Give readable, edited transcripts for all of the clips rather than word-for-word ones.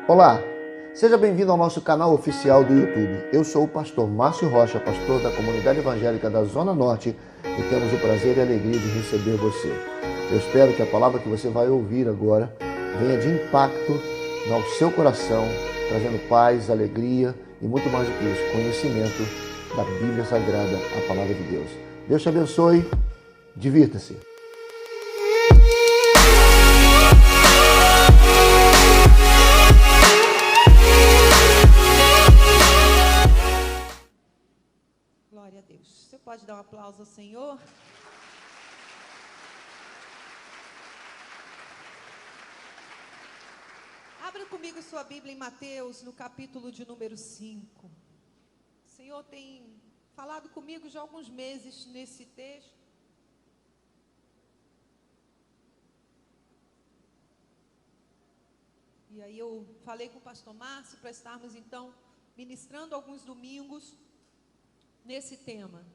Olá, seja bem-vindo ao nosso canal oficial do YouTube. Eu sou o pastor Márcio Rocha, pastor da Comunidade Evangélica da Zona Norte, e temos o prazer e a alegria de receber você. Eu espero que a palavra que você vai ouvir agora venha de impacto no seu coração, trazendo paz, alegria e muito mais do que isso, conhecimento da Bíblia Sagrada, a palavra de Deus. Deus te abençoe, divirta-se. Glória a Deus. Você pode dar um aplauso ao Senhor? Abra comigo sua Bíblia em Mateus, no capítulo de número 5. O Senhor tem falado comigo já há alguns meses nesse texto. E aí eu falei com o pastor Márcio para estarmos então ministrando alguns domingos nesse tema,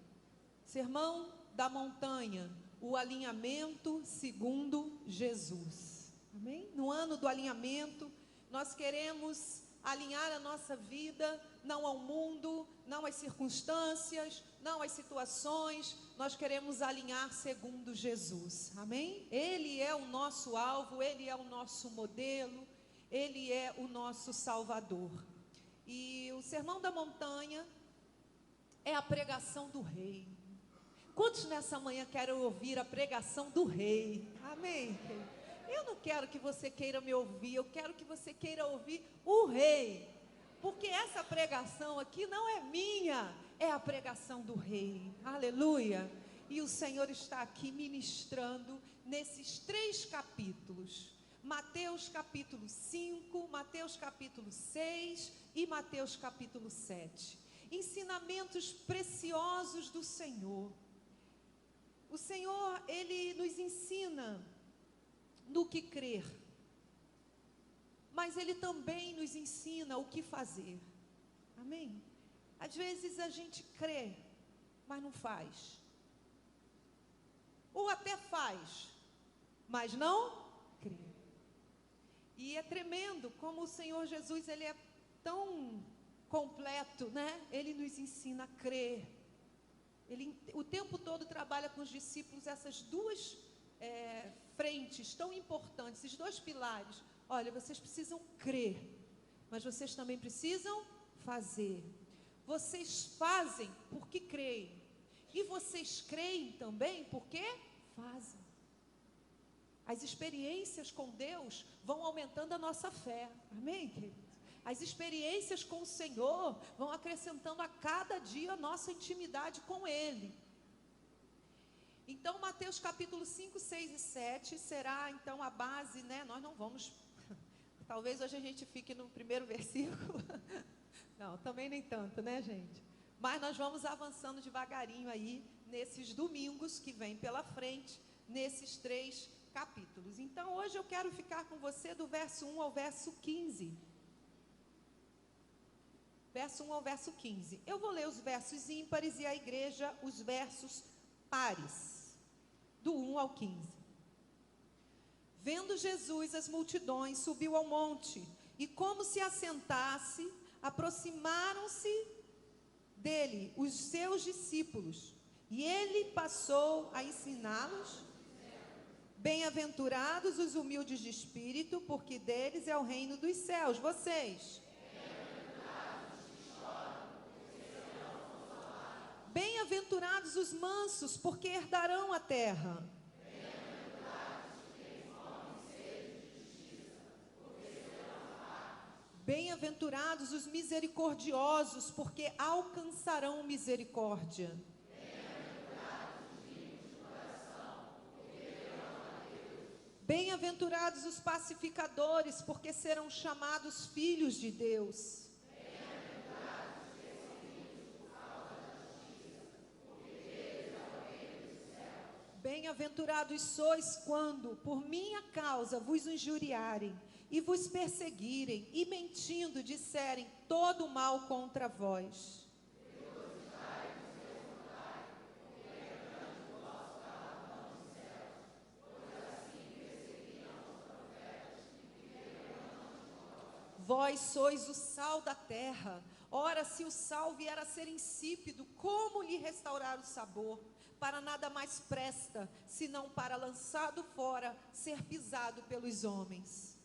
Sermão da Montanha, o alinhamento segundo Jesus. Amém? No ano do alinhamento, nós queremos alinhar a nossa vida, não ao mundo, não às circunstâncias, não às situações, nós queremos alinhar segundo Jesus. Amém? Ele é o nosso alvo, Ele é o nosso modelo, Ele é o nosso Salvador. E o Sermão da Montanha é a pregação do Rei. Quantos nessa manhã querem ouvir a pregação do Rei? Amém? Eu não quero que você queira me ouvir, eu quero que você queira ouvir o Rei. Porque essa pregação aqui não é minha, é a pregação do Rei. Aleluia! E o Senhor está aqui ministrando nesses 3 capítulos. Mateus capítulo 5, Mateus capítulo 6 e Mateus capítulo 7. Ensinamentos preciosos do Senhor. O Senhor, Ele nos ensina no que crer, mas Ele também nos ensina o que fazer. Amém? Às vezes a gente crê, mas não faz. Ou até faz, mas não crê. E é tremendo como o Senhor Jesus, Ele é tão completo, né? Ele nos ensina a crer. Ele o tempo todo trabalha com os discípulos essas duas frentes tão importantes, esses 2 pilares. Olha, vocês precisam crer, mas vocês também precisam fazer. Vocês fazem porque creem, e vocês creem também porque fazem. As experiências com Deus vão aumentando a nossa fé. Amém, queridos? As experiências com o Senhor vão acrescentando a cada dia a nossa intimidade com Ele. Então, Mateus capítulo 5, 6 e 7 será então a base, né? Nós não vamos, talvez hoje a gente fique no primeiro versículo. Não, também nem tanto, né, gente? Mas nós vamos avançando devagarinho aí, nesses domingos que vem pela frente, nesses 3 capítulos. Então, hoje eu quero ficar com você do verso 1 ao verso 15. Verso 1 ao verso 15. Eu vou ler os versos ímpares e a igreja os versos pares, do 1 ao 15. Vendo Jesus as multidões, subiu ao monte, e como se assentasse, aproximaram-se dele os seus discípulos, e ele passou a ensiná-los. Bem-aventurados os humildes de espírito, porque deles é o reino dos céus. Vocês? Bem-aventurados os mansos, porque herdarão a terra. Bem-aventurados os misericordiosos, porque alcançarão misericórdia. Bem-aventurados os pacificadores, porque serão chamados filhos de Deus. Bem-aventurados sois quando, por minha causa, vos injuriarem e vos perseguirem, e mentindo disserem todo o mal contra vós. Vós sois o sal da terra. Ora, se o sal vier a ser insípido, como lhe restaurar o sabor? Para nada mais presta, senão para, lançado fora, ser pisado pelos homens.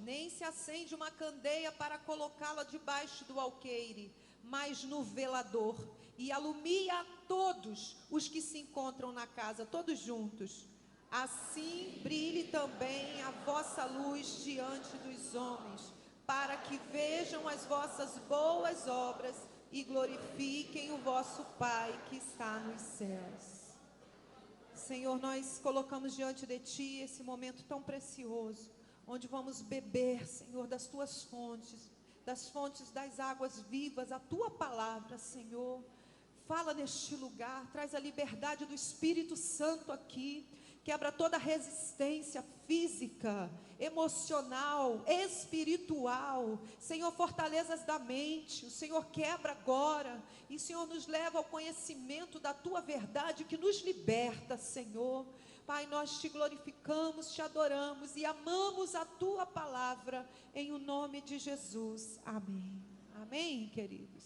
Nem se acende uma candeia para colocá-la debaixo do alqueire, mas no velador, e alumia a todos os que se encontram na casa, todos juntos. Assim brilhe também a vossa luz diante dos homens, para que vejam as vossas boas obras e glorifiquem o vosso Pai que está nos céus. Senhor, nós colocamos diante de Ti esse momento tão precioso, onde vamos beber, Senhor, das Tuas fontes, das fontes das águas vivas, a Tua palavra, Senhor. Fala neste lugar, traz a liberdade do Espírito Santo aqui, quebra toda resistência física, emocional, espiritual. Senhor, fortalezas da mente, o Senhor quebra agora, e o Senhor nos leva ao conhecimento da Tua verdade que nos liberta, Senhor. Pai, nós Te glorificamos, Te adoramos e amamos a Tua palavra, em o nome de Jesus. Amém. Amém, queridos.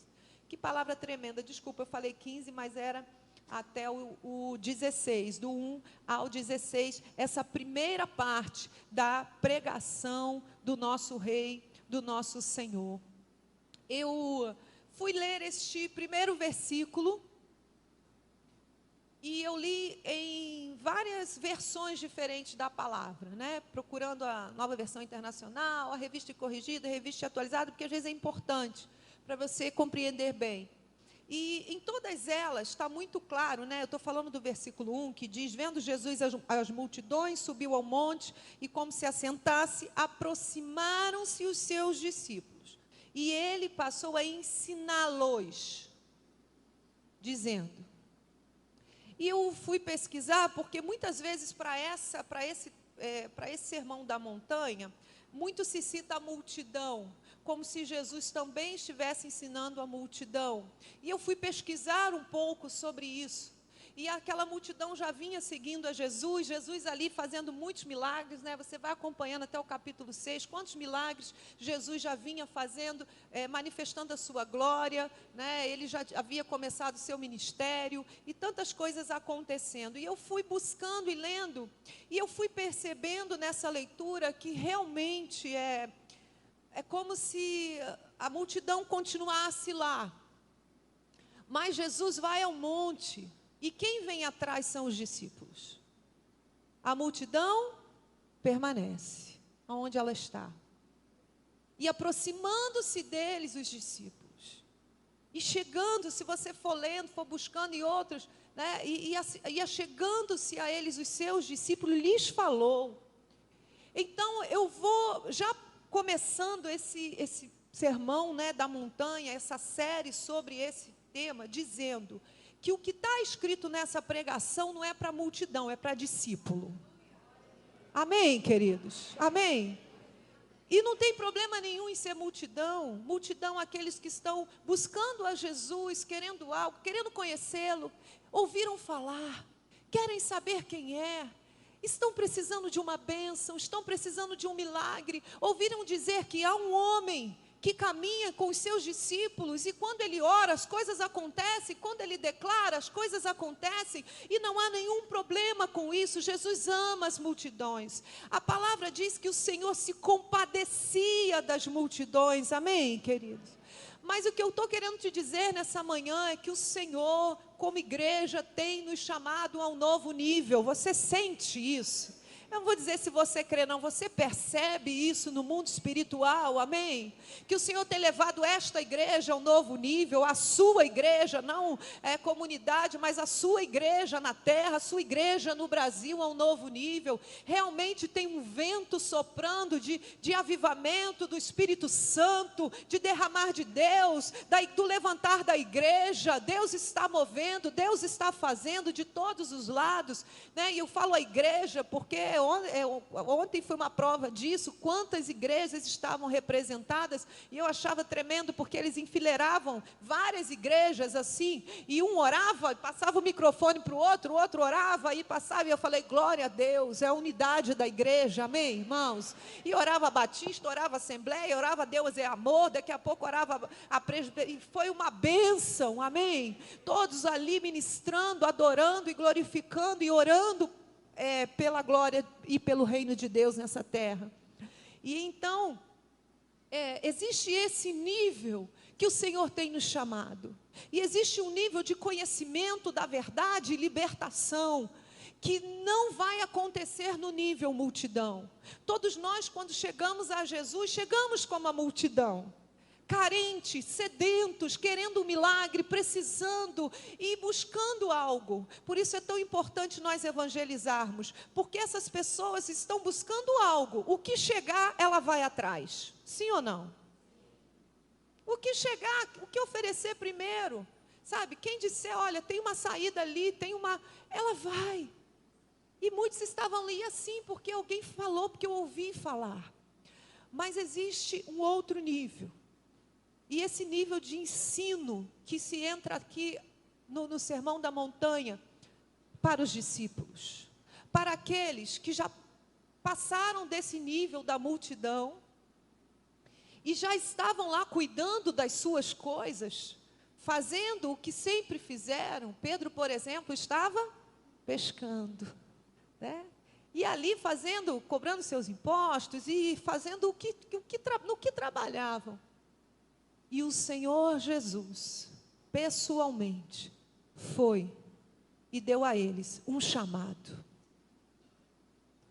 Que palavra tremenda, desculpa, eu falei 15, mas era até o 16, do 1 ao 16, essa primeira parte da pregação do nosso Rei, do nosso Senhor. Eu fui ler este primeiro versículo, e eu li em várias versões diferentes da palavra, né? Procurando a Nova Versão Internacional, a Revista Corrigida, a Revista Atualizada, porque às vezes é importante para você compreender bem. E em todas elas está muito claro, né? Eu estou falando do versículo 1, que diz: vendo Jesus as multidões, subiu ao monte, e como se assentasse, aproximaram-se os seus discípulos. E ele passou a ensiná-los, dizendo... E eu fui pesquisar, porque muitas vezes para esse sermão da montanha, muito se cita a multidão, como se Jesus também estivesse ensinando a multidão. E eu fui pesquisar um pouco sobre isso. E aquela multidão já vinha seguindo a Jesus, Jesus ali fazendo muitos milagres, né? Você vai acompanhando até o capítulo 6, quantos milagres Jesus já vinha fazendo, manifestando a sua glória, né? Ele já havia começado o seu ministério, e tantas coisas acontecendo. E eu fui buscando e lendo, e eu fui percebendo nessa leitura que realmente é como se a multidão continuasse lá. Mas Jesus vai ao monte, e quem vem atrás são os discípulos. A multidão permanece onde ela está. E aproximando-se deles os discípulos. E chegando, se você for lendo, for buscando em outros, né, ia chegando-se a eles os seus discípulos, lhes falou. Então eu vou já começando esse sermão, né, da montanha, essa série sobre esse tema, dizendo que o que está escrito nessa pregação não é para multidão, é para discípulo. Amém, queridos? Amém? E não tem problema nenhum em ser multidão. Multidão, aqueles que estão buscando a Jesus, querendo algo, querendo conhecê-lo, ouviram falar, querem saber quem é, estão precisando de uma bênção, estão precisando de um milagre, ouviram dizer que há um homem que caminha com os seus discípulos, e quando ele ora, as coisas acontecem, quando ele declara, as coisas acontecem, e não há nenhum problema com isso. Jesus ama as multidões. A palavra diz que o Senhor se compadecia das multidões, amém, queridos? Mas o que eu estou querendo te dizer nessa manhã é que o Senhor, como igreja, tem nos chamado a um novo nível. Você sente isso? Eu não vou dizer se você crê, não, você percebe isso no mundo espiritual, amém? Que o Senhor tem levado esta igreja a um novo nível, a sua igreja, não comunidade, mas a sua igreja na terra, a sua igreja no Brasil a um novo nível. Realmente tem um vento soprando de avivamento do Espírito Santo, de derramar de Deus, do levantar da igreja. Deus está movendo, Deus está fazendo de todos os lados, né? E eu falo a igreja porque ontem foi uma prova disso, quantas igrejas estavam representadas, e eu achava tremendo, porque eles enfileiravam várias igrejas assim, e um orava, passava o microfone para o outro orava, e passava, e eu falei, glória a Deus, é a unidade da igreja, amém, irmãos? E orava a Batista, orava a Assembleia, orava Deus é amor, daqui a pouco orava a presbiteriana, e foi uma bênção, amém? Todos ali ministrando, adorando e glorificando e orando pela glória e pelo reino de Deus nessa terra. E então, existe esse nível que o Senhor tem nos chamado, e existe um nível de conhecimento da verdade e libertação, que não vai acontecer no nível multidão. Todos nós, quando chegamos a Jesus, chegamos como a multidão, carentes, sedentos, querendo um milagre, precisando e buscando algo. Por isso é tão importante nós evangelizarmos, porque essas pessoas estão buscando algo. O que chegar, ela vai atrás. Sim ou não? O que chegar, o que oferecer primeiro. Sabe, quem disser, olha, tem uma saída ali, ela vai. E muitos estavam ali assim, porque alguém falou, porque eu ouvi falar. Mas existe um outro nível. E esse nível de ensino que se entra aqui no Sermão da Montanha, para os discípulos, para aqueles que já passaram desse nível da multidão, e já estavam lá cuidando das suas coisas, fazendo o que sempre fizeram. Pedro, por exemplo, estava pescando, né? E ali cobrando seus impostos, e fazendo no que trabalhavam. E o Senhor Jesus, pessoalmente, foi e deu a eles um chamado.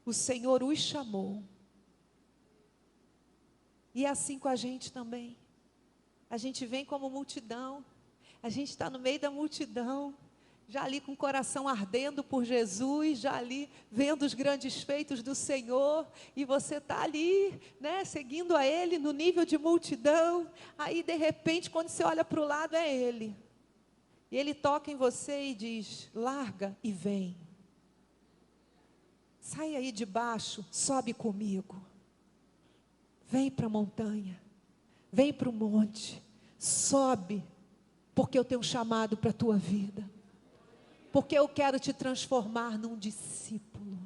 O Senhor os chamou. E é assim com a gente também. A gente vem como multidão, a gente está no meio da multidão, já ali com o coração ardendo por Jesus, já ali vendo os grandes feitos do Senhor, e você está ali, né, seguindo a Ele no nível de multidão. Aí de repente, quando você olha para o lado, é Ele, e Ele toca em você e diz, larga e vem, sai aí de baixo, sobe comigo, vem para a montanha, vem para o monte, sobe, porque eu tenho um chamado para a tua vida. Porque eu quero te transformar num discípulo.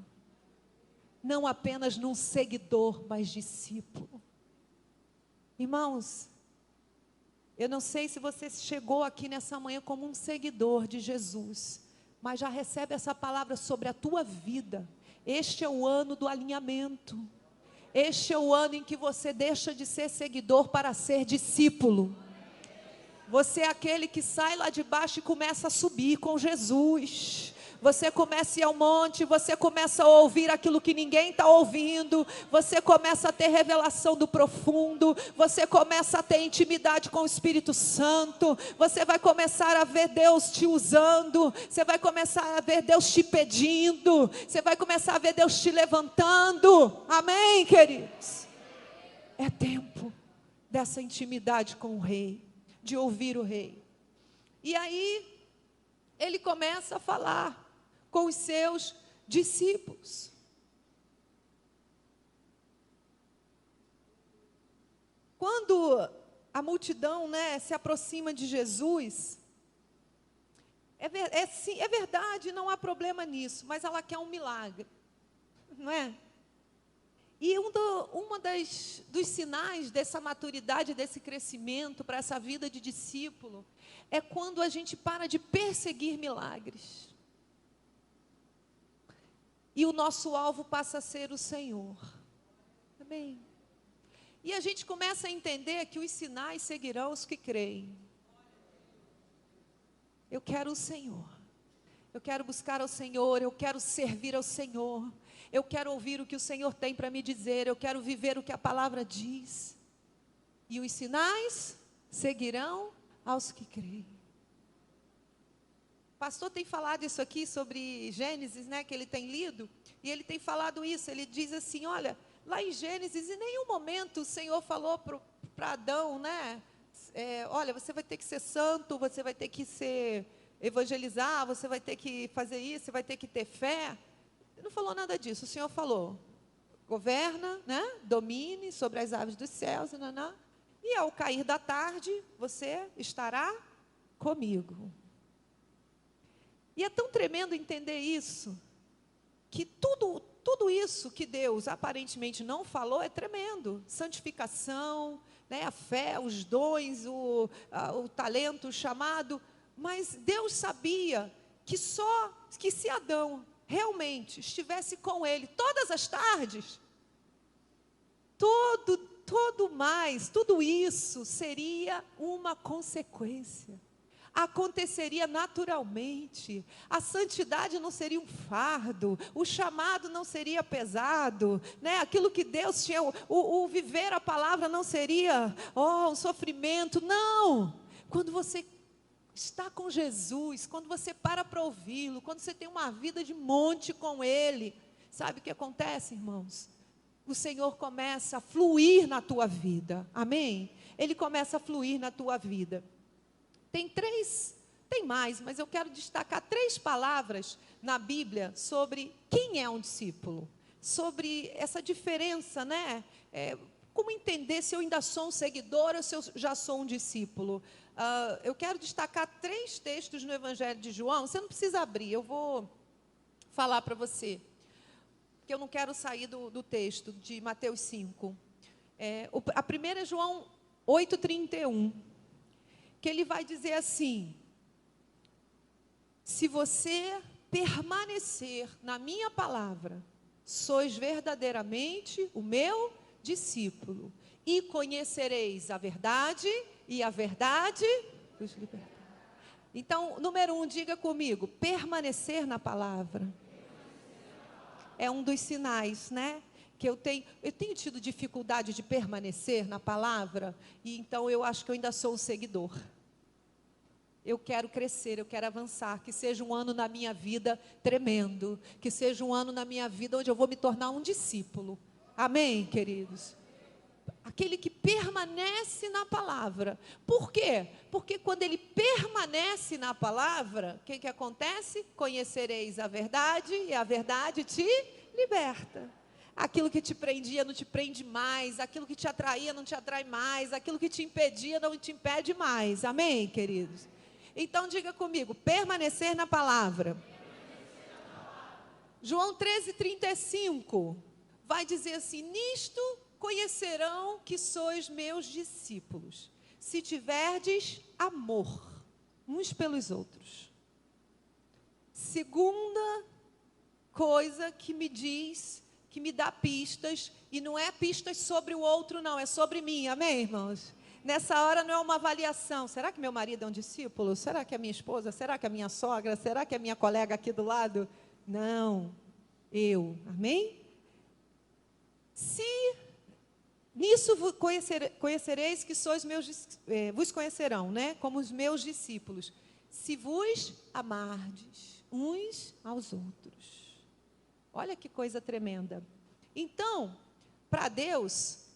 Não apenas num seguidor, mas discípulo. Irmãos, eu não sei se você chegou aqui nessa manhã como um seguidor de Jesus, mas já recebe essa palavra sobre a tua vida. Este é o ano do alinhamento. Este é o ano em que você deixa de ser seguidor para ser discípulo. Você é aquele que sai lá de baixo e começa a subir com Jesus. Você começa a ir ao monte, você começa a ouvir aquilo que ninguém está ouvindo, você começa a ter revelação do profundo, você começa a ter intimidade com o Espírito Santo, você vai começar a ver Deus te usando, você vai começar a ver Deus te pedindo, você vai começar a ver Deus te levantando. Amém, queridos? É tempo dessa intimidade com o Rei, de ouvir o Rei. E aí, ele começa a falar com os seus discípulos. Quando a multidão, né, se aproxima de Jesus, é verdade, não há problema nisso, mas ela quer um milagre, não é? E dos sinais dessa maturidade, desse crescimento para essa vida de discípulo, é quando a gente para de perseguir milagres. E o nosso alvo passa a ser o Senhor. Amém? E a gente começa a entender que os sinais seguirão os que creem. Eu quero o Senhor. Eu quero buscar ao Senhor, eu quero servir ao Senhor. Eu quero ouvir o que o Senhor tem para me dizer, eu quero viver o que a palavra diz. E os sinais seguirão aos que creem. O pastor tem falado isso aqui sobre Gênesis, né, que ele tem lido, e ele tem falado isso, ele diz assim, olha, lá em Gênesis, em nenhum momento o Senhor falou para Adão, né, olha, você vai ter que ser santo, você vai ter que evangelizar, você vai ter que fazer isso, você vai ter que ter fé. Não falou nada disso. O Senhor falou: governa, né? Domine sobre as aves dos céus, e ao cair da tarde, você estará comigo. E é tão tremendo entender isso, que tudo isso que Deus aparentemente não falou é tremendo. Santificação, né, a fé, os dons, o talento, o chamado. Mas Deus sabia que se Adão realmente estivesse com ele todas as tardes, tudo isso seria uma consequência. Aconteceria naturalmente. A santidade não seria um fardo, o chamado não seria pesado, né? Aquilo que Deus tinha, o viver a palavra não seria um sofrimento. Não! Quando você está com Jesus, quando você para ouvi-lo, quando você tem uma vida de monte com Ele, sabe o que acontece, irmãos? O Senhor começa a fluir na tua vida, amém? Ele começa a fluir na tua vida. Tem mais, mas eu quero destacar 3 palavras na Bíblia sobre quem é um discípulo, sobre essa diferença, né? Como entender se eu ainda sou um seguidor ou se eu já sou um discípulo. Eu quero destacar 3 textos no Evangelho de João. Você não precisa abrir, eu vou falar para você, porque eu não quero sair do texto de Mateus 5. A primeira é João 8,31, que ele vai dizer assim: se você permanecer na minha palavra, sois verdadeiramente o meu discípulo, e conhecereis a verdade, e a verdade vos libertará. Então, número 1, diga comigo: permanecer na palavra. É um dos sinais, né? Que eu tenho tido dificuldade de permanecer na palavra, e então eu acho que eu ainda sou um seguidor. Eu quero crescer, eu quero avançar, que seja um ano na minha vida tremendo, que seja um ano na minha vida onde eu vou me tornar um discípulo. Amém, queridos? Aquele que permanece na palavra. Por quê? Porque quando ele permanece na palavra, o que acontece? Conhecereis a verdade, e a verdade te liberta. Aquilo que te prendia não te prende mais, aquilo que te atraía não te atrai mais, aquilo que te impedia não te impede mais. Amém, queridos? Então diga comigo: permanecer na palavra. João 13,35 vai dizer assim: nisto conhecerão que sois meus discípulos, se tiverdes amor uns pelos outros. Segunda coisa que me diz, que me dá pistas, e não é pistas sobre o outro não, é sobre mim, amém, irmãos? Nessa hora não é uma avaliação: será que meu marido é um discípulo? Será que é minha esposa? Será que é minha sogra? Será que é minha colega aqui do lado? Não, amém? Se nisso conhecereis que sois meus, vos conhecerão, né? Como os meus discípulos, se vos amardes uns aos outros. Olha que coisa tremenda. Então, para Deus,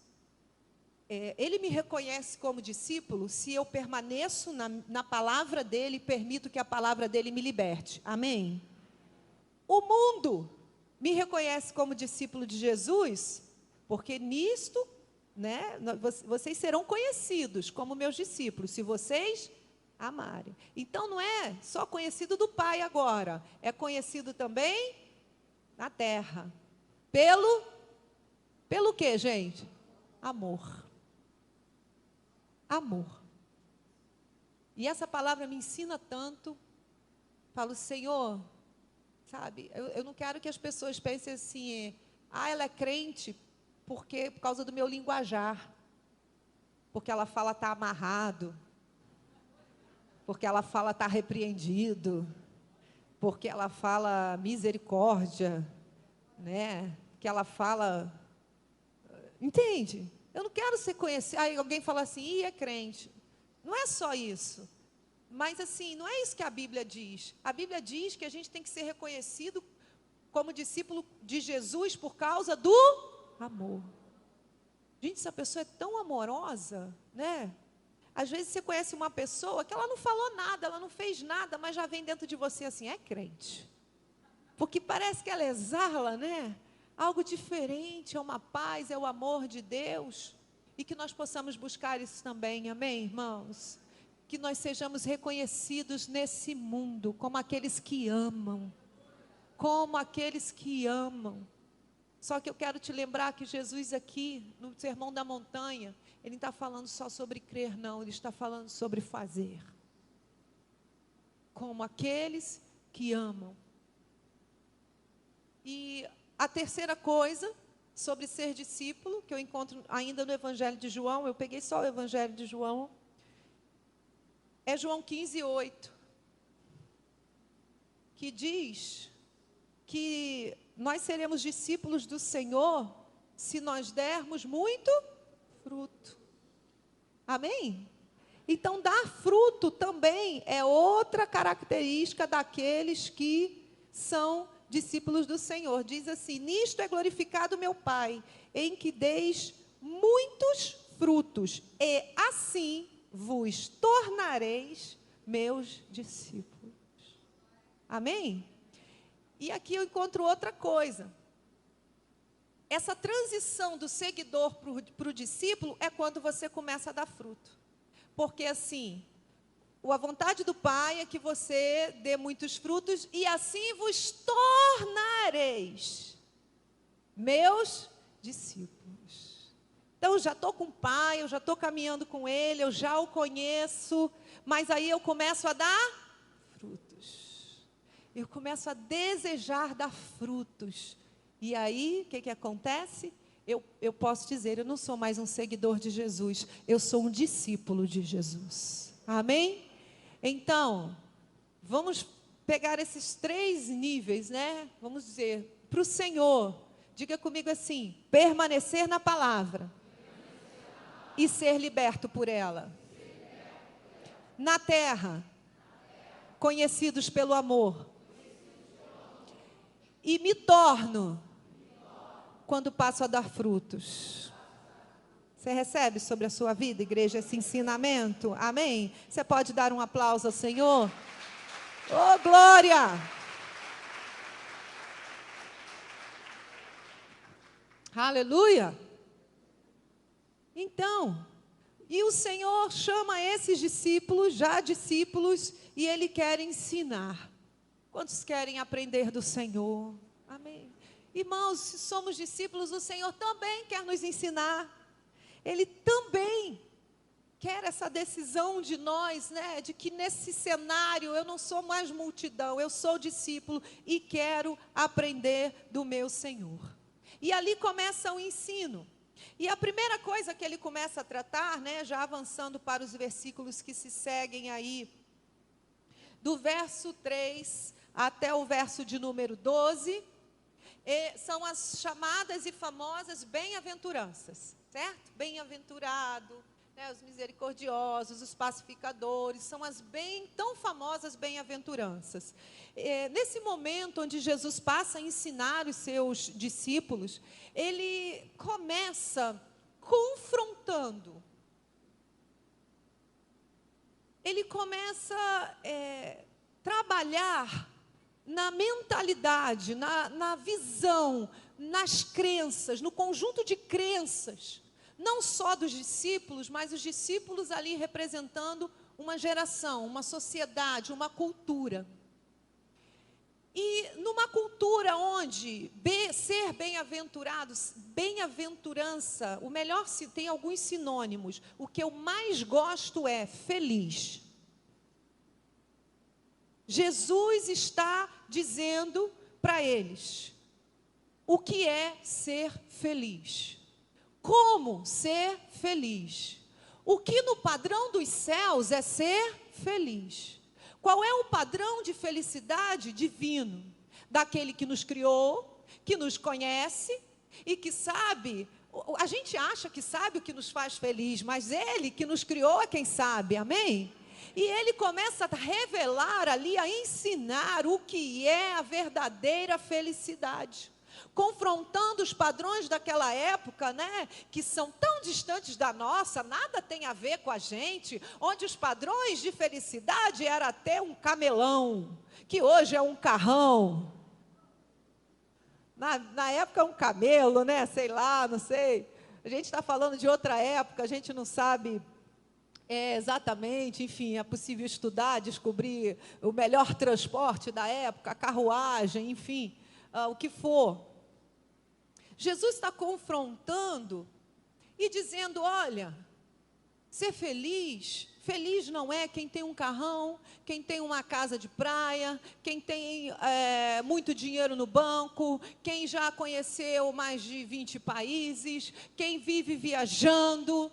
Ele me reconhece como discípulo se eu permaneço na palavra dEle e permito que a palavra dEle me liberte. Amém? O mundo me reconhece como discípulo de Jesus, porque nisto, né, vocês serão conhecidos como meus discípulos, se vocês amarem. Então, não é só conhecido do Pai agora, é conhecido também na terra. Pelo quê, gente? Amor. Amor. E essa palavra me ensina tanto. Falo: Senhor, sabe, eu não quero que as pessoas pensem assim: ela é crente por causa do meu linguajar, porque ela fala está amarrado, porque ela fala está repreendido, porque ela fala misericórdia, né? Que ela fala, entende? Eu não quero ser conhecido. Aí alguém fala assim: é crente. Não é só isso. Mas assim, não é isso que a Bíblia diz. A Bíblia diz que a gente tem que ser reconhecido como discípulo de Jesus por causa do amor. Gente, essa pessoa é tão amorosa, né? Às vezes você conhece uma pessoa que ela não falou nada, ela não fez nada, mas já vem dentro de você assim: é crente. porque parece que ela exala, né? Algo diferente, é uma paz, é o amor de Deus. E que nós possamos buscar isso também, amém, irmãos? Que nós sejamos reconhecidos nesse mundo como aqueles que amam. Como aqueles que amam. Só que eu quero te lembrar que Jesus aqui, no Sermão da Montanha, ele não está falando só sobre crer, não. Ele está falando sobre fazer. Como aqueles que amam. E a terceira coisa sobre ser discípulo, que eu encontro ainda no Evangelho de João, eu peguei só o Evangelho de João, é João 15:8, que diz que nós seremos discípulos do Senhor se nós dermos muito fruto. Amém? Então, dar fruto também é outra característica daqueles que são discípulos do Senhor. Diz assim: nisto é glorificado meu Pai, em que deis muitos frutos, e assim vos tornareis meus discípulos. Amém? E aqui eu encontro outra coisa. Essa transição do seguidor para o discípulo é quando você começa a dar fruto. Porque assim, a vontade do Pai é que você dê muitos frutos e assim vos tornareis meus discípulos. Então, eu já estou com o Pai, eu já estou caminhando com Ele, eu já o conheço, mas aí eu começo a dar frutos. Eu começo a desejar dar frutos. E aí, o que acontece? Eu posso dizer, eu não sou mais um seguidor de Jesus, eu sou um discípulo de Jesus. Amém? Então, vamos pegar esses 3 níveis, né? Vamos dizer, para o Senhor, diga comigo assim: permanecer na palavra e ser liberto por ela. Na terra, conhecidos pelo amor. E me torno quando passo a dar frutos. Você recebe sobre a sua vida, igreja, esse ensinamento? Amém? Você pode dar um aplauso ao Senhor? Oh, glória! Aleluia! Então, e o Senhor chama esses discípulos, já discípulos, e Ele quer ensinar. Quantos querem aprender do Senhor? Amém. Irmãos, se somos discípulos, o Senhor também quer nos ensinar. Ele também quer essa decisão de nós, né? De que nesse cenário eu não sou mais multidão, eu sou discípulo e quero aprender do meu Senhor. E ali começa o ensino. E a primeira coisa que ele começa a tratar, né? Já avançando para os versículos que se seguem aí, do verso 3 até o verso de número 12, são as chamadas e famosas bem-aventuranças, certo? Bem-aventurado, né, os misericordiosos, os pacificadores, são as tão famosas bem-aventuranças. Nesse momento onde Jesus passa a ensinar os seus discípulos, ele começa confrontando. Ele começa a trabalhar na mentalidade, na visão, nas crenças, no conjunto de crenças, não só dos discípulos, mas os discípulos ali representando uma geração, uma sociedade, uma cultura. E numa cultura onde ser bem-aventurado, bem-aventurança, o melhor, tem alguns sinônimos, o que eu mais gosto é feliz. Jesus está dizendo para eles o que é ser feliz. Como ser feliz? O que no padrão dos céus é ser feliz? Qual é o padrão de felicidade divino? Daquele que nos criou, que nos conhece e que sabe. A gente acha que sabe o que nos faz feliz, mas Ele que nos criou é quem sabe, amém? E ele começa a revelar ali, a ensinar o que é a verdadeira felicidade. Confrontando os padrões daquela época, né, que são tão distantes da nossa, nada tem a ver com a gente, onde os padrões de felicidade era até um camelão, que hoje é um carrão. Na época, um camelo, né? Sei lá, não sei. A gente está falando de outra época, a gente não sabe exatamente, enfim, é possível estudar, descobrir o melhor transporte da época, a carruagem, enfim, o que for. Jesus está confrontando e dizendo, olha, ser feliz, feliz não é quem tem um carrão, quem tem uma casa de praia, quem tem muito dinheiro no banco, quem já conheceu mais de 20 países, quem vive viajando.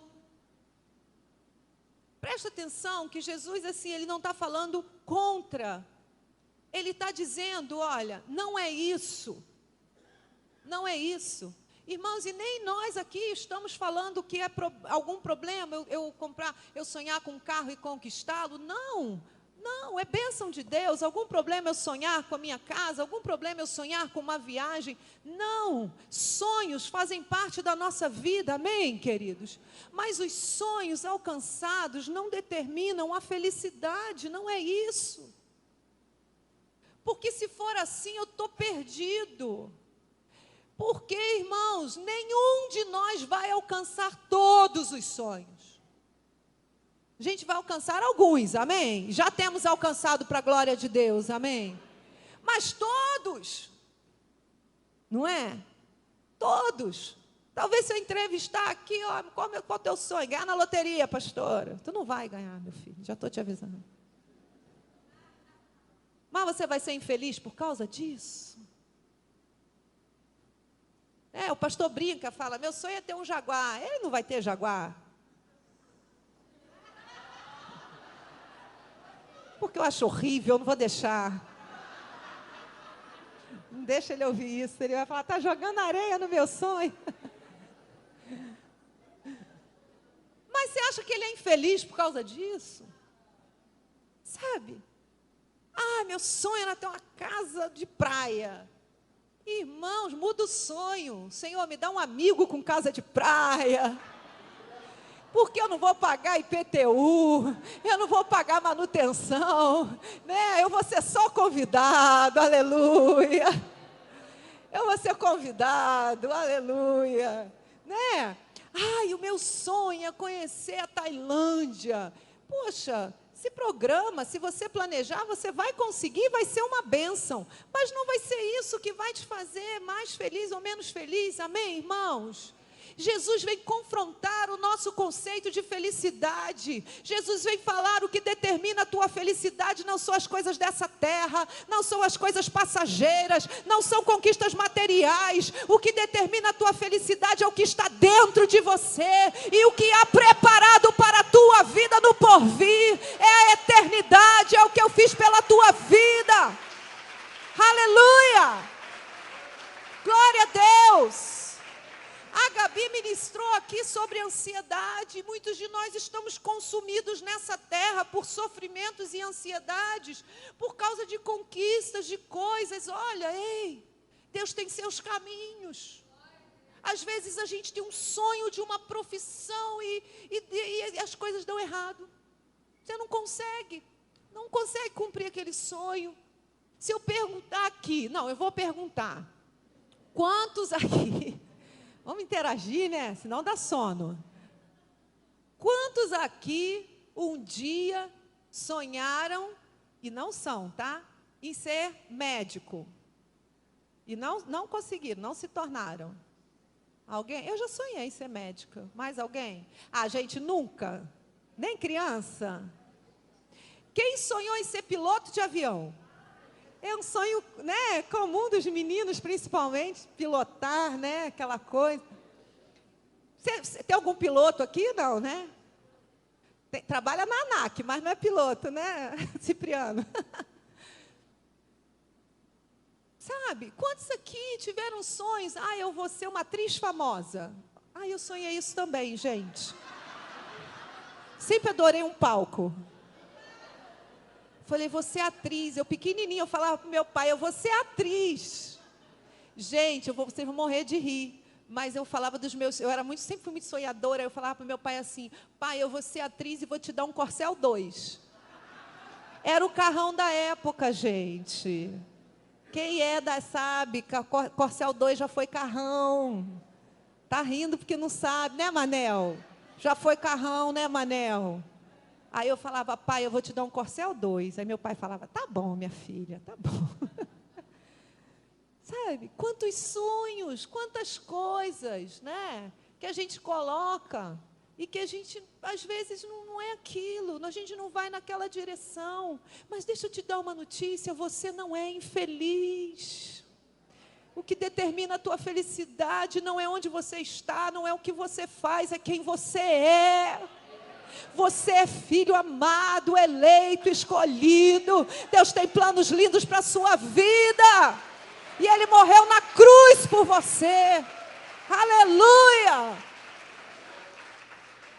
Presta atenção que Jesus, assim, ele não está falando contra. Ele está dizendo, olha, não é isso. Não é isso. Irmãos, e nem nós aqui estamos falando que é algum problema eu sonhar com um carro e conquistá-lo. Não, não, é bênção de Deus. Algum problema eu sonhar com a minha casa, algum problema eu sonhar com uma viagem. Não, sonhos fazem parte da nossa vida, amém, queridos? Mas os sonhos alcançados não determinam a felicidade, não é isso. Porque se for assim, eu estou perdido. Porque, irmãos, nenhum de nós vai alcançar todos os sonhos. A gente vai alcançar alguns, amém? Já temos alcançado para a glória de Deus, amém? Mas todos, não é? Todos. Talvez se eu entrevistar aqui, ó, qual é o teu sonho? Ganhar na loteria, pastora. Tu não vai ganhar, meu filho, já estou te avisando. Mas você vai ser infeliz por causa disso? O pastor brinca, fala, meu sonho é ter um Jaguar. Ele não vai ter Jaguar. Porque eu acho horrível, eu não vou deixar. Não deixa ele ouvir isso. Ele vai falar, está jogando areia no meu sonho. Mas você acha que ele é infeliz por causa disso? Sabe? Meu sonho era ter uma casa de praia. Irmãos, muda o sonho. Senhor, me dá um amigo com casa de praia. Porque eu não vou pagar IPTU, eu não vou pagar manutenção, né? Eu vou ser só convidado, aleluia. Eu vou ser convidado, aleluia. Né? O meu sonho é conhecer a Tailândia. Poxa, se programa, se você planejar, você vai conseguir, vai ser uma bênção. Mas não vai ser isso que vai te fazer mais feliz ou menos feliz, amém, irmãos? Jesus vem confrontar o nosso conceito de felicidade. Jesus vem falar o que determina a tua felicidade não são as coisas dessa terra, não são as coisas passageiras, não são conquistas materiais. O que determina a tua felicidade é o que está dentro de você e o que há preparado para a tua vida no porvir. É a eternidade, é o que eu fiz pela tua vida. Aleluia! Glória a Deus! A Gabi ministrou aqui sobre ansiedade. Muitos de nós estamos consumidos nessa terra por sofrimentos e ansiedades, por causa de conquistas, de coisas. Olha, Deus tem seus caminhos. Às vezes a gente tem um sonho de uma profissão e as coisas dão errado. Você não consegue cumprir aquele sonho. Se eu perguntar aqui, eu vou perguntar. Quantos aqui... Vamos interagir, né? Senão dá sono. Quantos aqui um dia sonharam, e não são, tá? Em ser médico? E não conseguiram, não se tornaram. Alguém? Eu já sonhei em ser médica. Mais alguém? Gente, nunca. Nem criança. Quem sonhou em ser piloto de avião? É um sonho, né, comum dos meninos, principalmente, pilotar, né, aquela coisa. Você tem algum piloto aqui? Não, né? Trabalha na ANAC, mas não é piloto, né, Cipriano? Sabe, quantos aqui tiveram sonhos? Eu vou ser uma atriz famosa. Eu sonhei isso também, gente. Sempre adorei um palco. Falei, vou ser atriz. Eu pequenininha, eu falava para o meu pai, eu vou ser atriz. Gente, vocês vão morrer de rir. Mas eu falava dos meus... sempre fui muito sonhadora. Eu falava para o meu pai assim, pai, eu vou ser atriz e vou te dar um Corcel 2. Era o carrão da época, gente. Quem sabe que a Corcel 2 já foi carrão. Tá rindo porque não sabe, né, Manel? Já foi carrão, né, Manel? Aí eu falava, pai, eu vou te dar um Corcel 2. Aí meu pai falava, tá bom, minha filha, tá bom. Sabe, quantos sonhos, quantas coisas, né, que a gente coloca e que a gente, às vezes, não é aquilo, a gente não vai naquela direção. Mas deixa eu te dar uma notícia, você não é infeliz. O que determina a tua felicidade não é onde você está, não é o que você faz, é quem você é. Você é filho amado, eleito, escolhido. Deus tem planos lindos para a sua vida. E Ele morreu na cruz por você. Aleluia!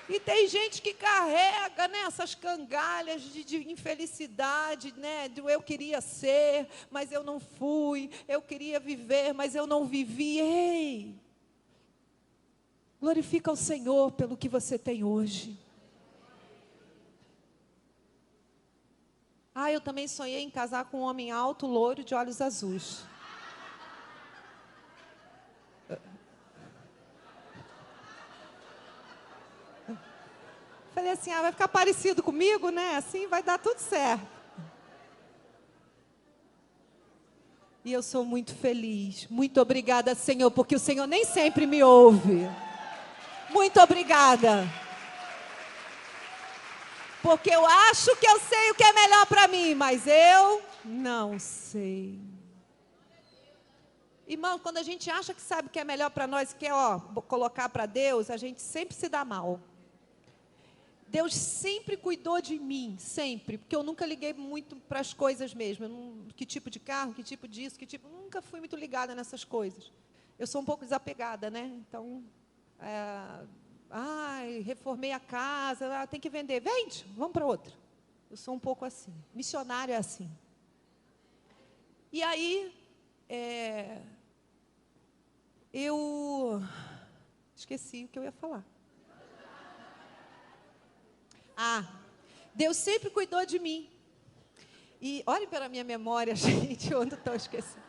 E tem gente que carrega, né, essas cangalhas de infelicidade, né, do eu queria ser, mas eu não fui. Eu queria viver, mas eu não vivi. Ei! Glorifica o Senhor pelo que você tem hoje. Eu também sonhei em casar com um homem alto, loiro, de olhos azuis. Falei assim, vai ficar parecido comigo, né? Assim vai dar tudo certo. E eu sou muito feliz. Muito obrigada, Senhor, porque o Senhor nem sempre me ouve. Muito obrigada. Porque eu acho que eu sei o que é melhor para mim, mas eu não sei. Irmão, quando a gente acha que sabe o que é melhor para nós, quer colocar para Deus, a gente sempre se dá mal. Deus sempre cuidou de mim, sempre, porque eu nunca liguei muito para as coisas mesmo. Que tipo de carro, que tipo disso, nunca fui muito ligada nessas coisas. Eu sou um pouco desapegada, né? Então, reformei a casa, tem que vender, vende, vamos para outra. Eu sou um pouco assim, missionário é assim. E aí, eu esqueci o que eu ia falar. Deus sempre cuidou de mim. E olhem para a minha memória, gente, onde eu estou esquecendo.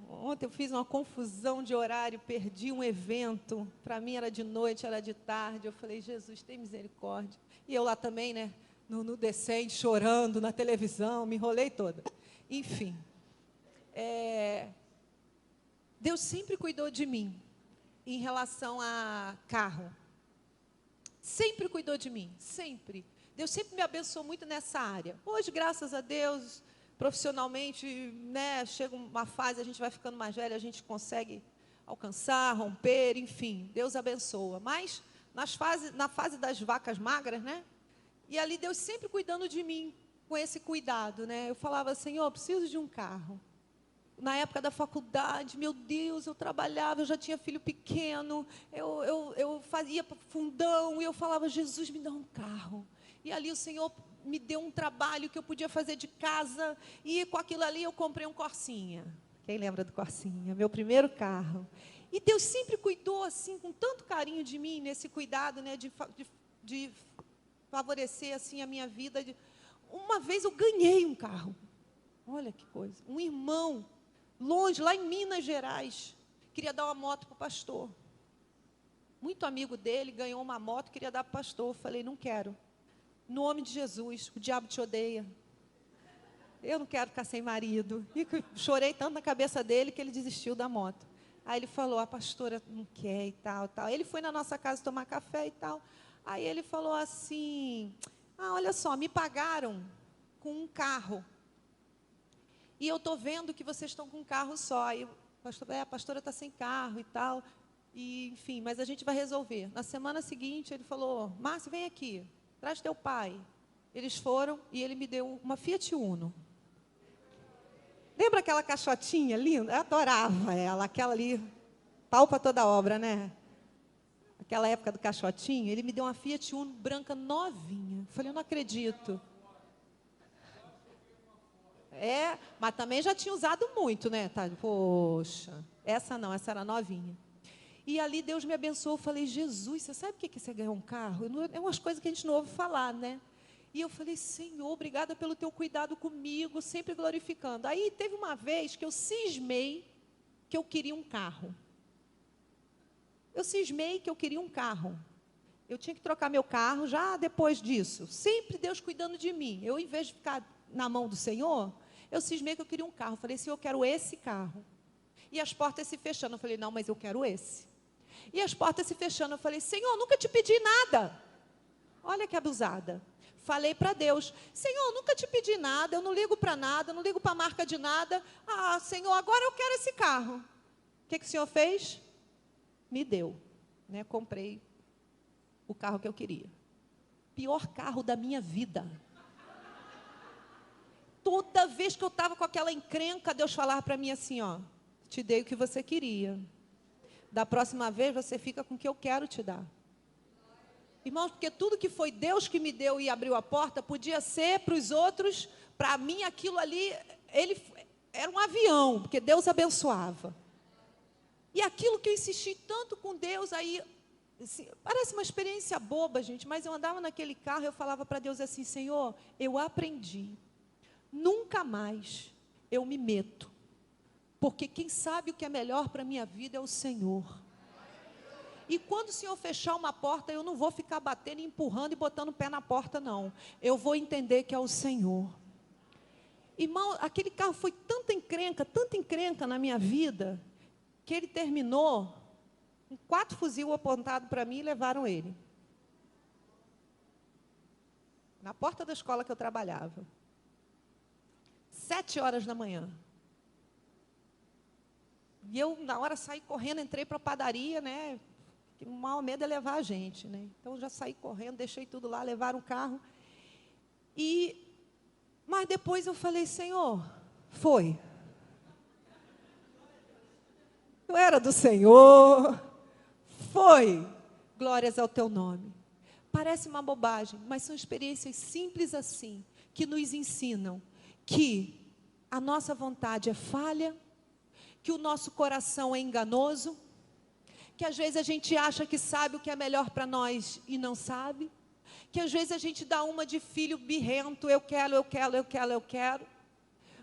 Ontem eu fiz uma confusão de horário, perdi um evento. Para mim era de noite, era de tarde. Eu falei, Jesus, tem misericórdia. E eu lá também, né, no descende, chorando na televisão, me enrolei toda. Enfim, Deus sempre cuidou de mim em relação a carro. Sempre cuidou de mim, sempre. Deus sempre me abençoou muito nessa área. Hoje, graças a Deus, profissionalmente, né, chega uma fase, a gente vai ficando mais velha, a gente consegue alcançar, romper, enfim, Deus abençoa. Mas na fase das vacas magras, né? E ali Deus sempre cuidando de mim, com esse cuidado, né? Eu falava, Senhor, eu preciso de um carro. Na época da faculdade, meu Deus, eu trabalhava, eu já tinha filho pequeno, eu fazia fundão, e eu falava, Jesus, me dá um carro. E ali o Senhor me deu um trabalho que eu podia fazer de casa, e com aquilo ali eu comprei um Corsinha. Quem lembra do Corsinha? Meu primeiro carro. E Deus sempre cuidou assim, com tanto carinho de mim, nesse cuidado, né, de favorecer assim a minha vida. Uma vez eu ganhei um carro. Olha que coisa. Um irmão, longe, lá em Minas Gerais, queria dar uma moto para o pastor. Muito amigo dele, ganhou uma moto, queria dar para o pastor. Eu falei, não quero. No nome de Jesus, o diabo te odeia. Eu não quero ficar sem marido. E chorei tanto na cabeça dele que ele desistiu da moto. Aí ele falou, a pastora não quer e tal, tal. Ele foi na nossa casa tomar café e tal. Aí ele falou assim, olha só, me pagaram com um carro. E eu estou vendo que vocês estão com um carro só. Aí a pastora está sem carro e tal. E, enfim, mas a gente vai resolver. Na semana seguinte, ele falou, Márcio, vem aqui, traz teu pai. Eles foram e ele me deu uma Fiat Uno. Lembra aquela caixotinha linda? Eu adorava ela, aquela ali, pau para toda obra, né? Aquela época do caixotinho, ele me deu uma Fiat Uno branca novinha. Eu falei, eu não acredito. Mas também já tinha usado muito, né? Poxa, essa não, essa era novinha. E ali Deus me abençoou, eu falei, Jesus, você sabe o que é você ganhar um carro? É umas coisas que a gente não ouve falar, né? E eu falei, Senhor, obrigada pelo teu cuidado comigo, sempre glorificando. Aí teve uma vez que eu cismei que eu queria um carro. Eu cismei que eu queria um carro. Eu tinha que trocar meu carro já depois disso. Sempre Deus cuidando de mim. Eu, em vez de ficar na mão do Senhor, eu cismei que eu queria um carro. Eu falei, Senhor, eu quero esse carro. E as portas se fechando. Eu falei, não, mas eu quero esse. E as portas se fechando. Eu falei, Senhor, nunca te pedi nada. Olha que abusada. Falei para Deus, Senhor, nunca te pedi nada, eu não ligo para nada, não ligo para a marca de nada. Ah, Senhor, agora eu quero esse carro. O que o Senhor fez? Me deu, né? Comprei o carro que eu queria. Pior carro da minha vida. Toda vez que eu estava com aquela encrenca, Deus falava para mim assim, ó, te dei o que você queria. Da próxima vez você fica com o que eu quero te dar. Irmãos, porque tudo que foi Deus que me deu e abriu a porta, podia ser para os outros, para mim aquilo ali, ele era um avião, porque Deus abençoava. E aquilo que eu insisti tanto com Deus, aí, assim, parece uma experiência boba, gente, mas eu andava naquele carro e eu falava para Deus assim, Senhor, eu aprendi, nunca mais eu me meto, porque quem sabe o que é melhor para a minha vida é o Senhor. E quando o Senhor fechar uma porta, eu não vou ficar batendo, empurrando e botando o pé na porta, não. Eu vou entender que é o Senhor. Irmão, aquele carro foi tanta encrenca na minha vida, que ele terminou com 4 fuzil apontados para mim e levaram ele. Na porta da escola que eu trabalhava. 7h da manhã. E eu, na hora, saí correndo, entrei para a padaria, né? Que o maior medo é levar a gente, né? Então, eu já saí correndo, deixei tudo lá, levaram o carro. Mas depois eu falei, Senhor, foi. Não era do Senhor, foi. Glórias ao teu nome. Parece uma bobagem, mas são experiências simples assim, que nos ensinam que a nossa vontade é falha, que o nosso coração é enganoso, que às vezes a gente acha que sabe o que é melhor para nós e não sabe, que às vezes a gente dá uma de filho birrento, eu quero,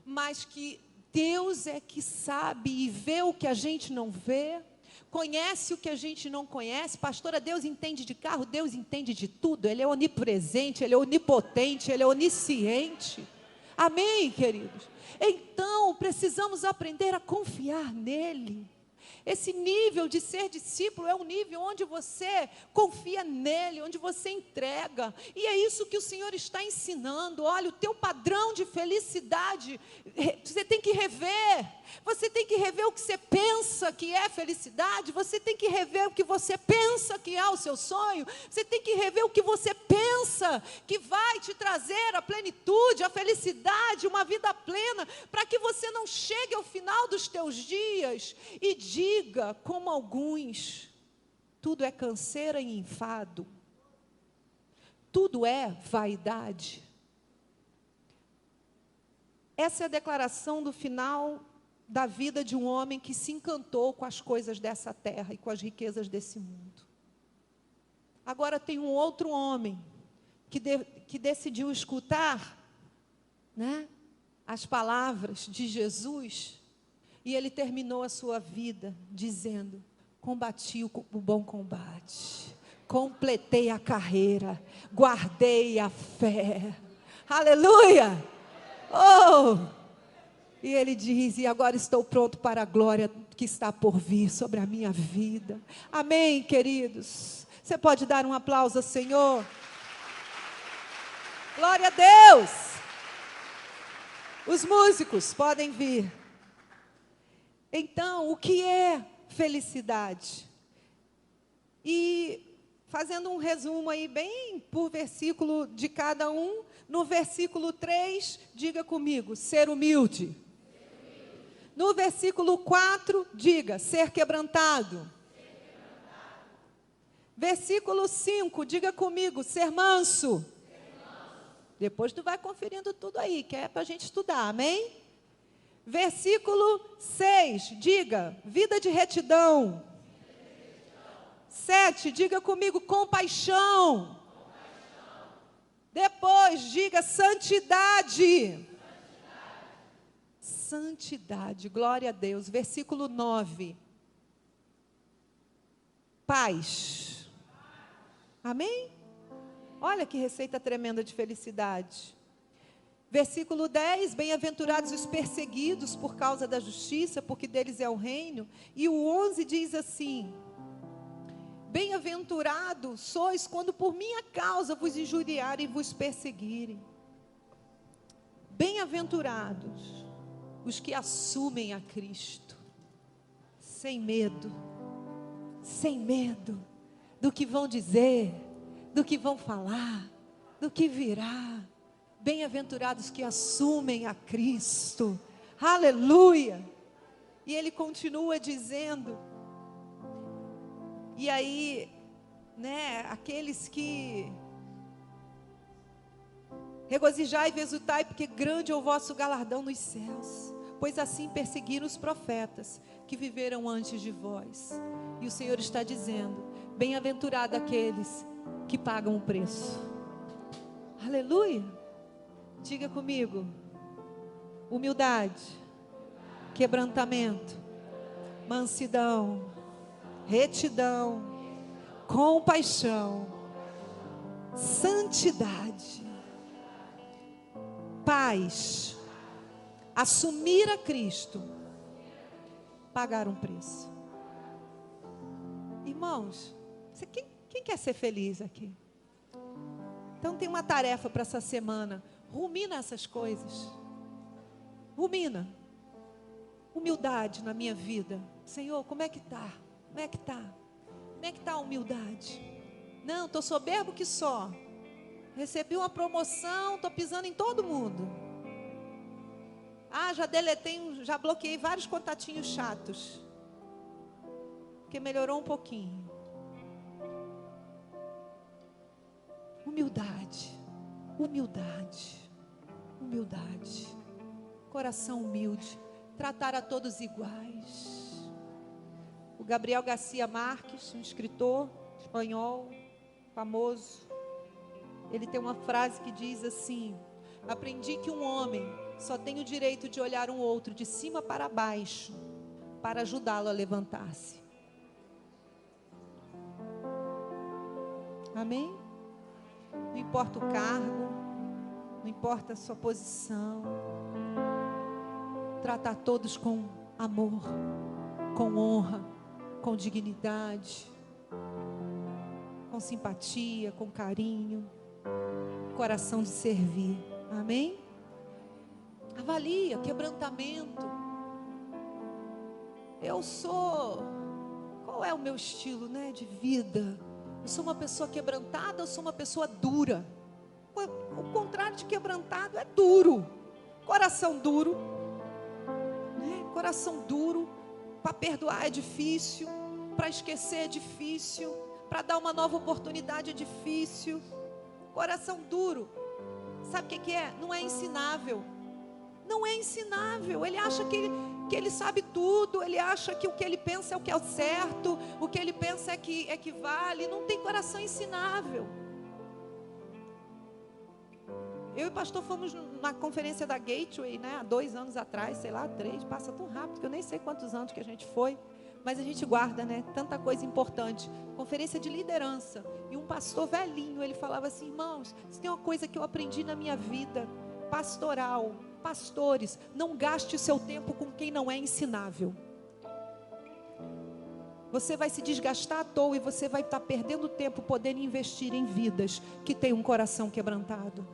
mas que Deus é que sabe e vê o que a gente não vê, conhece o que a gente não conhece. Pastora, Deus entende de carro, Deus entende de tudo, Ele é onipresente, Ele é onipotente, Ele é onisciente. Amém, queridos? Então, precisamos aprender a confiar nele. Esse nível de ser discípulo é um nível onde você confia nele, onde você entrega. E é isso que o Senhor está ensinando. Olha, o teu padrão de felicidade, você tem que rever. Você tem que rever o que você pensa que é felicidade. Você tem que rever o que você pensa que é o seu sonho. Você tem que rever o que você pensa que vai te trazer a plenitude, a felicidade, uma vida plena, para que você não chegue ao final dos teus dias e diga, como alguns, tudo é canseira e enfado, tudo é vaidade. Essa é a declaração do final da vida de um homem que se encantou com as coisas dessa terra e com as riquezas desse mundo. Agora tem um outro homem que decidiu escutar, né, as palavras de Jesus, e ele terminou a sua vida dizendo, combati o bom combate, completei a carreira, guardei a fé. Aleluia! Oh! E ele diz, e agora estou pronto para a glória que está por vir sobre a minha vida. Amém, queridos? Você pode dar um aplauso ao Senhor? Glória a Deus! Os músicos podem vir. Então, o que é felicidade? E fazendo um resumo aí, bem por versículo de cada um, no versículo 3, diga comigo, ser humilde. No versículo 4, diga, ser quebrantado. Versículo 5, diga comigo, ser manso. Depois tu vai conferindo tudo aí, que é para a gente estudar, amém? Versículo 6, diga, vida de retidão. 7, diga comigo, compaixão. Depois, diga santidade. Santidade, glória a Deus. Versículo 9. Paz. Amém? Olha que receita tremenda de felicidade. Versículo 10, bem-aventurados os perseguidos por causa da justiça, porque deles é o reino. E o 11 diz assim: bem-aventurados sois quando por minha causa vos injuriarem e vos perseguirem. Bem-aventurados os que assumem a Cristo, sem medo do que vão dizer, do que vão falar, do que virá. Bem-aventurados que assumem a Cristo, aleluia. E ele continua dizendo, e aí, né, aqueles que regozijai e exultai, porque grande é o vosso galardão nos céus, pois assim perseguiram os profetas que viveram antes de vós. E o Senhor está dizendo, bem-aventurado aqueles que pagam o preço, aleluia. Diga comigo: humildade, quebrantamento, mansidão, retidão, compaixão, santidade, paz, assumir a Cristo, pagar um preço. Irmãos, quem quer ser feliz aqui? Então tem uma tarefa para essa semana. Rumina essas coisas. Rumina. Humildade na minha vida. Senhor, como é que está? Como é que está? Como é que está a humildade? Não, estou soberbo que só. Recebi uma promoção, estou pisando em todo mundo. Ah, já bloqueei vários contatinhos chatos. Porque melhorou um pouquinho. Humildade. Humildade. Humildade, coração humilde, tratar a todos iguais. O Gabriel Garcia Marques, um escritor espanhol, famoso, ele tem uma frase que diz assim: aprendi que um homem só tem o direito de olhar um outro de cima para baixo, para ajudá-lo a levantar-se. Amém? Não importa o cargo, não importa a sua posição, tratar todos com amor, com honra, com dignidade, com simpatia, com carinho, coração de servir. Amém? Avalia, quebrantamento. Qual é o meu estilo, né, de vida? Eu sou uma pessoa quebrantada ou sou uma pessoa dura? O contrário de quebrantado é duro. Coração duro, né? Coração duro, para perdoar é difícil, para esquecer é difícil, para dar uma nova oportunidade é difícil. Coração duro, sabe o que é? Não é ensinável. Não é ensinável. Ele acha que ele sabe tudo. Ele acha que o que ele pensa é o que é o certo. O que ele pensa é que vale. Não tem coração ensinável. Eu e o pastor fomos na conferência da Gateway, né, há 2 anos atrás, sei lá, 3, passa tão rápido que eu nem sei quantos anos que a gente foi, mas a gente guarda, né, tanta coisa importante. Conferência de liderança, e um pastor velhinho, ele falava assim: irmãos, se tem uma coisa que eu aprendi na minha vida pastoral, pastores, não gaste o seu tempo com quem não é ensinável. Você vai se desgastar à toa e você vai estar perdendo tempo podendo investir em vidas que têm um coração quebrantado.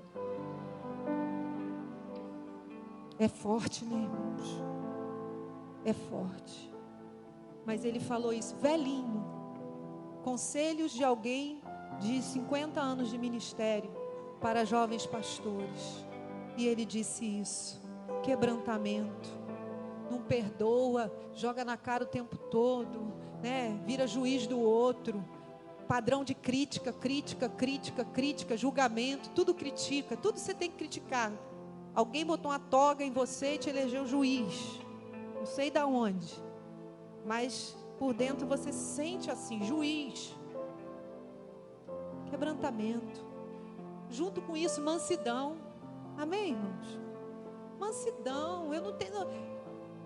É forte, né, irmãos? É forte. Mas ele falou isso, velhinho. Conselhos de alguém de 50 anos de ministério para jovens pastores. E ele disse isso: quebrantamento. Não perdoa, joga na cara o tempo todo, né? Vira juiz do outro. Padrão de crítica, julgamento, tudo critica, tudo você tem que criticar. Alguém botou uma toga em você e te elegeu juiz. Não sei de onde, mas por dentro você se sente assim, juiz. Quebrantamento. Junto com isso, mansidão. Amém, irmãos? Mansidão.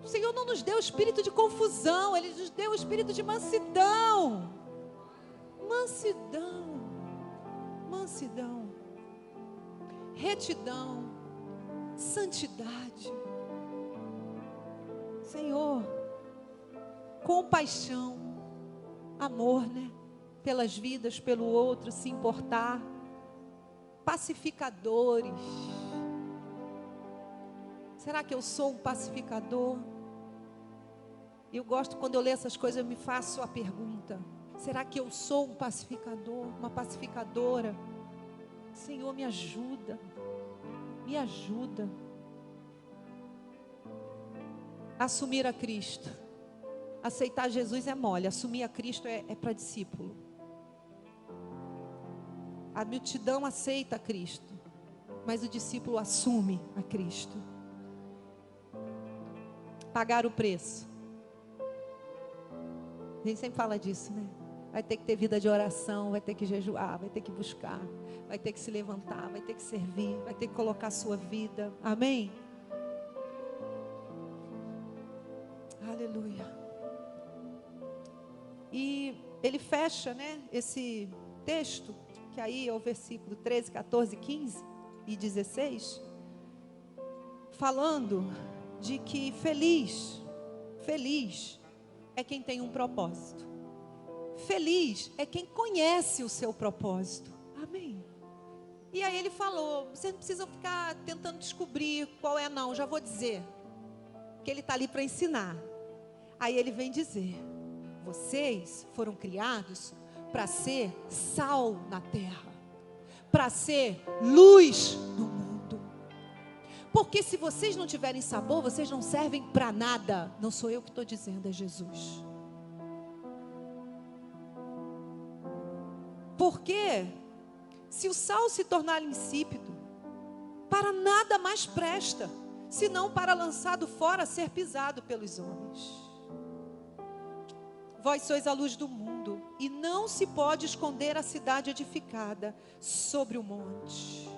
O Senhor não nos deu espírito de confusão, Ele nos deu o espírito de mansidão. Mansidão. Mansidão. Retidão. Santidade. Senhor, compaixão, amor, né? Pelas vidas, pelo outro, se importar. Pacificadores. Será que eu sou um pacificador? Eu gosto, quando eu leio essas coisas, eu me faço a pergunta: será que eu sou um pacificador, uma pacificadora? Senhor, me ajuda. Me ajuda. Assumir a Cristo. Aceitar Jesus é mole, assumir a Cristo é para discípulo. A multidão aceita a Cristo, mas o discípulo assume a Cristo. Pagar o preço. A gente sempre fala disso, né? Vai ter que ter vida de oração, vai ter que jejuar, vai ter que buscar, vai ter que se levantar, vai ter que servir, vai ter que colocar a sua vida. Amém? Aleluia. E ele fecha, né, esse texto, que aí é o versículo 13, 14, 15 e 16, falando de que feliz é quem tem um propósito. Feliz é quem conhece o seu propósito. Amém? E aí ele falou, você não precisa ficar tentando descobrir qual é não, já vou dizer. Que ele está ali para ensinar. Aí ele vem dizer, vocês foram criados para ser sal na terra, para ser luz no mundo. Porque se vocês não tiverem sabor, vocês não servem para nada. Não sou eu que estou dizendo, é Jesus. Porque se o sal se tornar insípido, para nada mais presta, senão para lançado fora, ser pisado pelos homens. Vós sois a luz do mundo, e não se pode esconder a cidade edificada sobre o monte.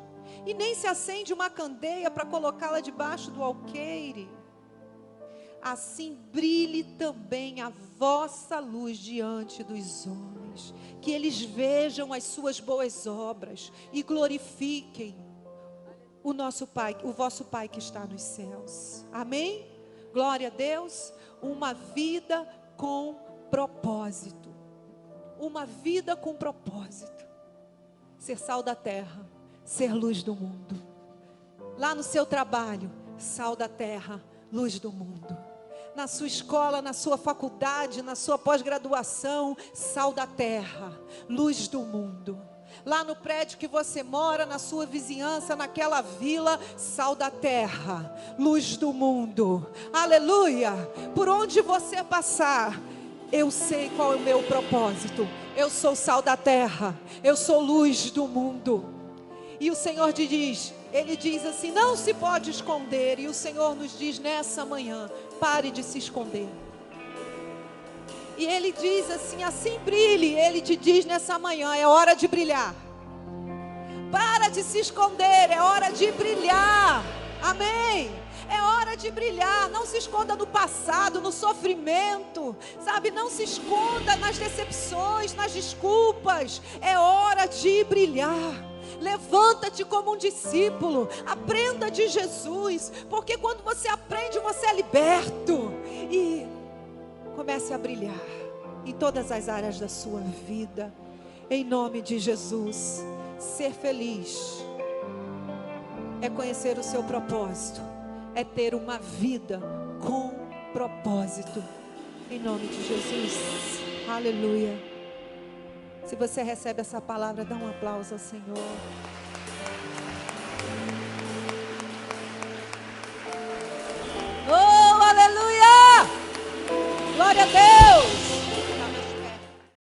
E nem se acende uma candeia para colocá-la debaixo do alqueire. Assim brilhe também a vossa luz diante dos homens, que eles vejam as suas boas obras e glorifiquem o nosso Pai, o vosso Pai que está nos céus. Amém? Glória a Deus. Uma vida com propósito. Uma vida com propósito. Ser sal da terra, ser luz do mundo. Lá no seu trabalho, sal da terra, luz do mundo. Na sua escola, na sua faculdade, na sua pós-graduação, sal da terra, luz do mundo. Lá no prédio que você mora, na sua vizinhança, naquela vila, sal da terra, luz do mundo. Aleluia! Por onde você passar, eu sei qual é o meu propósito. Eu sou sal da terra, eu sou luz do mundo. E o Senhor diz, Ele diz assim, não se pode esconder. E o Senhor nos diz nessa manhã, pare de se esconder. E Ele diz assim brilhe. Ele te diz nessa manhã, é hora de brilhar. Para de se esconder, é hora de brilhar. Amém? É hora de brilhar. Não se esconda no passado, no sofrimento, sabe? Não se esconda nas decepções, nas desculpas. É hora de brilhar. Levanta-te como um discípulo, aprenda de Jesus, porque quando você aprende, você é liberto. E comece a brilhar em todas as áreas da sua vida, em nome de Jesus. Ser feliz é conhecer o seu propósito, é ter uma vida com propósito, em nome de Jesus. Aleluia. Se você recebe essa palavra, dá um aplauso ao Senhor. Oh, aleluia! Glória a Deus!